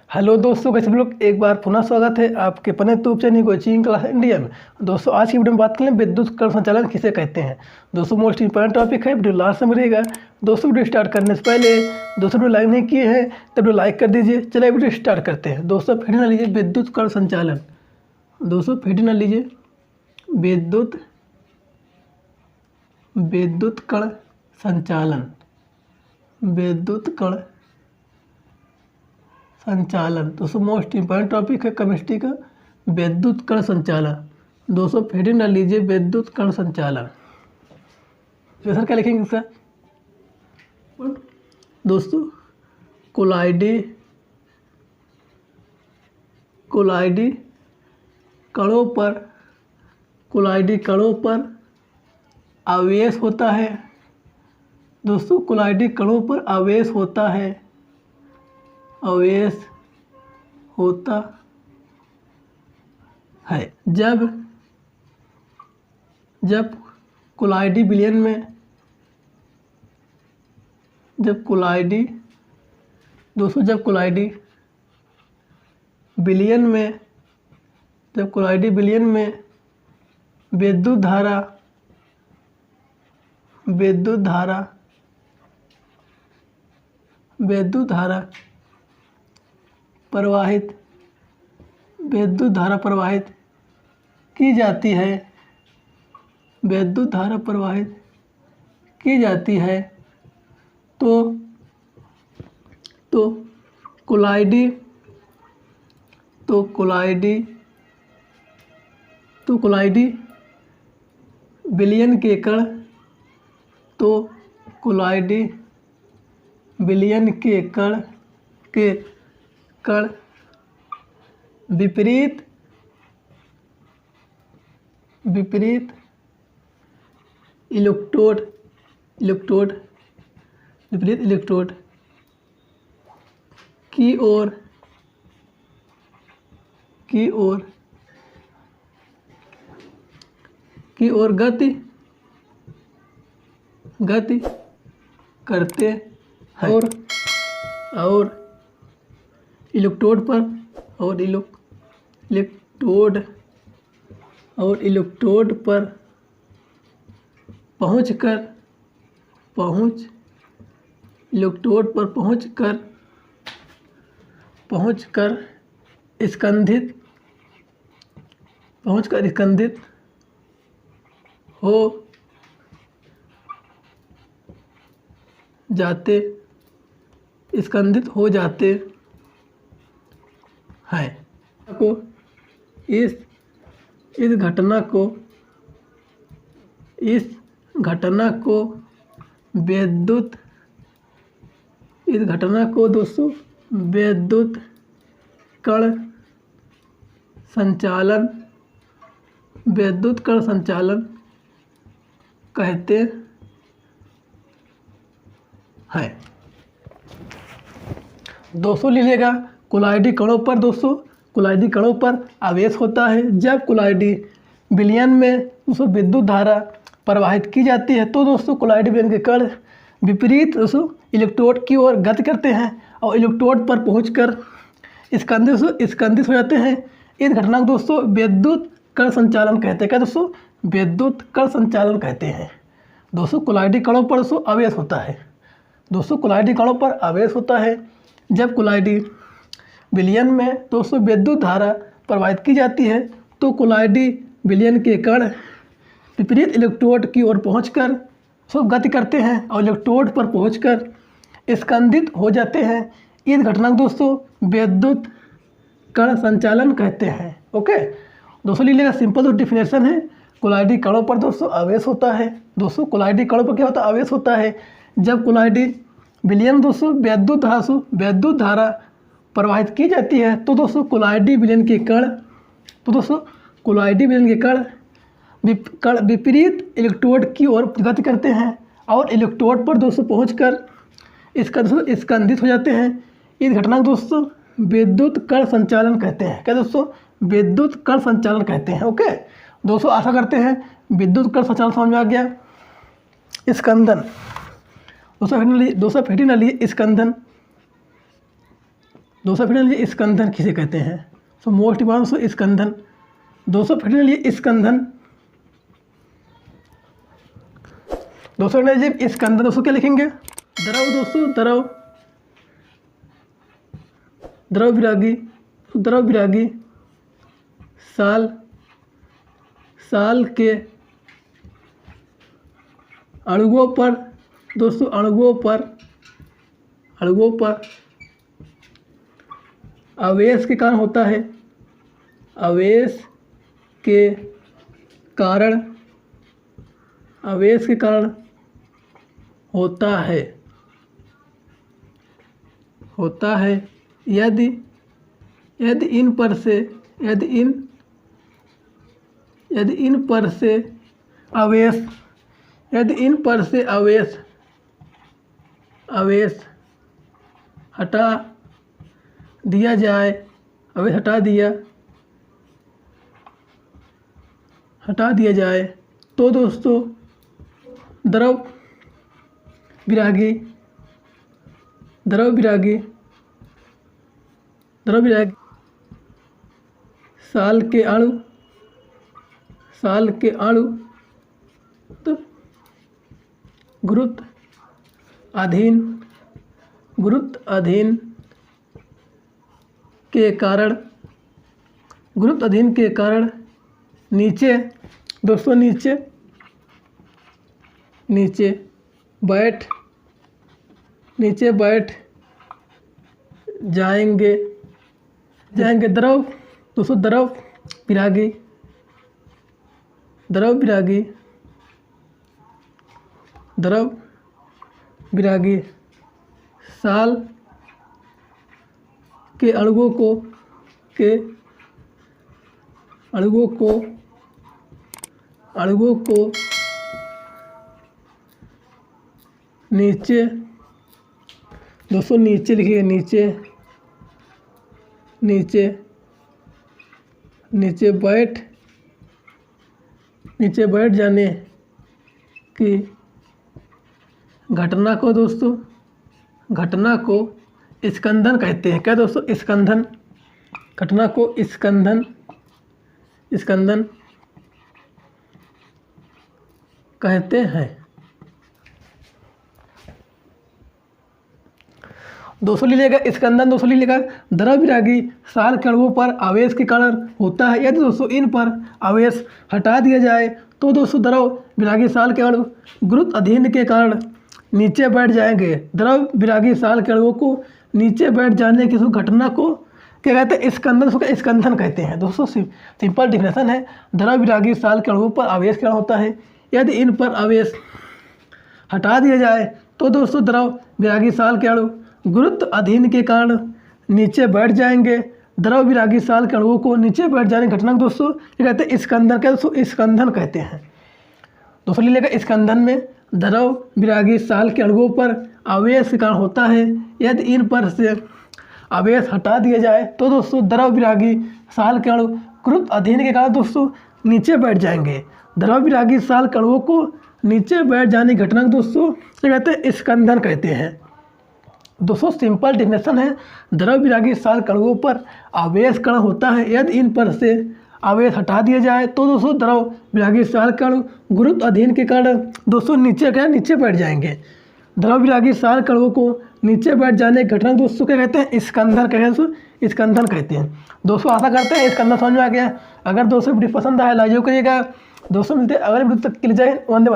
Hello दोस्तों, कैसे लोग। एक बार पुनः स्वागत है आपके अपने YouTube channel coaching Claas India में। दोस्तों आज की वीडियो में बात करें विद्युत कर्ण संचालन किसे कहते हैं। दोस्तों मोस्ट इंपॉर्टेंट टॉपिक है, वीडियो लास्ट में रहेगा। दोस्तों वीडियो स्टार्ट करने से पहले दोस्तों वीडियो लाइक नहीं किए हैं तो वीडियो लाइक कर दीजिए। चलिए वीडियो स्टार्ट करते हैं। दोस्तों फिर ना लीजिए विद्युत कर्ण संचालन। दोस्तों फिर ना लीजिए विद्युत कर्ण संचालन। विद्युत कर्ण संचालन दोस्तों मोस्ट इंपॉर्टेंट टॉपिक है केमिस्ट्री का, विद्युत कर्ण संचालन। दोस्तों फिर न लीजिए विद्युत कर्ण संचालन। तो सर क्या लिखेंगे इसका? दोस्तों कोलाइडी कणों पर आवेश होता है। दोस्तों कोलाइडी कणों पर आवेश होता है, जब कोलाइडी विलयन में जब कोलाइडी विलयन में विद्युत धारा प्रवाहित की जाती है, तो कोलाइडी विलयन के कण विपरीत इलेक्ट्रोड की ओर गति करते हैं और इलेक्ट्रोड पर पहुंचकर स्कंदित हो जाते हैं। इस घटना को दोस्तों विद्युत कर्ण संचालन कहते हैं। दोस्तों लीजिएगा कोलाइडी कणों पर आवेश होता है। जब कोलाइडी विलयन में दोस्तों विद्युत धारा प्रवाहित की जाती है, तो दोस्तों कोलाइडी विलयन के कण विपरीत दोस्तों इलेक्ट्रोड की ओर गति करते हैं और इलेक्ट्रोड पर पहुंचकर स्कंदित हो जाते हैं। इस घटना को दोस्तों विद्युत कर्ण संचालन कहते हैं। क्या दोस्तों? विद्युत कर्ण संचालन कहते हैं। दोस्तों कोलाइडी कणों पर दोस्तों आवेश होता है। जब कोलाइडी विलयन में दोस्तों विद्युत धारा प्रवाहित की जाती है, तो कोलाइडी विलयन के कण विपरीत इलेक्ट्रोड की ओर पहुंचकर गति करते हैं और इलेक्ट्रोड पर पहुंचकर स्कंदित हो जाते हैं। इस घटना को दोस्तों विद्युत कर्ण संचालन कहते हैं। ओके दोस्तों लीजिएगा सिंपल डिफिनेशन है। कोलाइडी कणों पर दोस्तों आवेश होता है। दोस्तों कोलाइडी कणों पर क्या होता है? आवेश होता है। जब कोलाइडी विलयन दोस्तों विद्युत धारा प्रवाहित की जाती है, तो दोस्तों कोलाइडी विलयन के कण विपरीत इलेक्ट्रोड की ओर गति करते हैं और इलेक्ट्रोड पर दोस्तों पहुंचकर स्कंदित हो जाते हैं। इस घटना को दोस्तों विद्युत कर्ण संचालन कहते हैं। क्या दोस्तों? विद्युत कर्ण संचालन कहते हैं। ओके दोस्तों आशा करते हैं विद्युत कर्ण संचालन समझ में आ गया। स्कंदन दोस्तों फिर ना लिए स्कंदन। 200 फीट के लिए स्कंदन किसे कहते हैं? सो मोस्ट इम्पोर्टेंट स्कंदन। 200 फीट के लिए स्कंदन, 200 फीट के लिए स्कंदन दोस्तों क्या लिखेंगे? द्रव दोस्तों, द्रव, द्रव विरागी, द्रव विरागी साल, साल के अणुओं पर दोस्तों, अणुओं पर, अणुओं पर आवेश के कारण होता है, आवेश के कारण, आवेश के कारण होता है, होता है यदि, यदि इन पर से, यदि इन पर से आवेश, यदि इन पर से आवेश, आवेश हटा दिया जाए, आवेश हटा दिया जाए तो दोस्तों द्रव विरागी, द्रव विरागी, द्रव विरागी साल के अणु, साल के अणु तो गुरुत्व अधीन, गुरुत्व अधीन के कारण, गुरुत्व अधीन के कारण नीचे दोस्तों, नीचे, नीचे बैठ, नीचे बैठ जाएंगे, जाएंगे द्रव दोस्तों, द्रव विरागी, द्रव विरागी, द्रव विरागी साल के अणुओं को, के अणुओं को, अणुओं को नीचे दोस्तों, नीचे लिखिए, नीचे, नीचे, नीचे बैठ, नीचे बैठ जाने की घटना को दोस्तों, घटना को स्कंदन कहते हैं। क्या दोस्तों? स्कंदन, घटना को स्कंदन, स्कंदन कहते हैं। दोस्तों लीजिएगा स्कंदन, दोस्तों लीजिएगा द्रव विरागी साल के अणुओं पर आवेश के कारण होता है। यदि दोस्तों इन पर आवेश हटा दिया जाए तो दोस्तों द्रव विरागी साल के अणु गुरुत्व अधीन के कारण नीचे बैठ जाएंगे। द्रव विरागी साल के अणुओं को नीचे बैठ जाने की घटना को क्या कहते हैं? स्कंदन, उसको स्कंदन कहते हैं। दोस्तों सिंपल डिफिनेशन है, द्रव विरागी साल के अणुओं पर आवेश के कारण होता है। यदि इन पर आवेश हटा दिया जाए तो दोस्तों द्रव विरागी साल के अणु गुरुत्व अधीन के कारण नीचे बैठ जाएंगे। द्रव विरागी साल के अणुओं को नीचे बैठ जाने की घटना को दोस्तों क्या कहते हैं? स्कंदन। क्या दोस्तों? स्कंदन कहते हैं। दोस्तों लीजिएगा स्कंदन में द्रव विरागी साल के अणुओं पर आवेश के कारण होता है। यदि इन पर से आवेश हटा दिया जाए तो दोस्तों द्रव विरागी साल के अणु गुरुत्व अधीन के कारण दोस्तों नीचे बैठ जाएंगे। द्रव विरागी साल के अणुओं को नीचे बैठ जाने की घटना को दोस्तों क्या कहते हैं? स्कंदन कहते हैं। दोस्तों सिंपल डेफिनेशन है, द्रव विरागी साल के अणुओं पर आवेश कण होता है। यदि इन पर से आवेश हटा दिया जाए तो दोस्तों द्रव विरागी साल के अणु गुरुत्व अधीन के कारण दोस्तों नीचे बैठ जाएंगे। द्रव विरागी साल के अणुओं को नीचे बैठ जाने की घटना दोस्तों क्या कहते हैं? स्कंदन कहते हैं। दोस्तों स्कंदन कहते हैं। दोस्तों आशा करते हैं स्कंदन समझ में आ गया। अगर दोस्तों वीडियो पसंद आया लाइक करिएगा। दोस्तों मिलते हैं अगले वीडियो तक के लिए। जय हिंद, वंदे मातरम।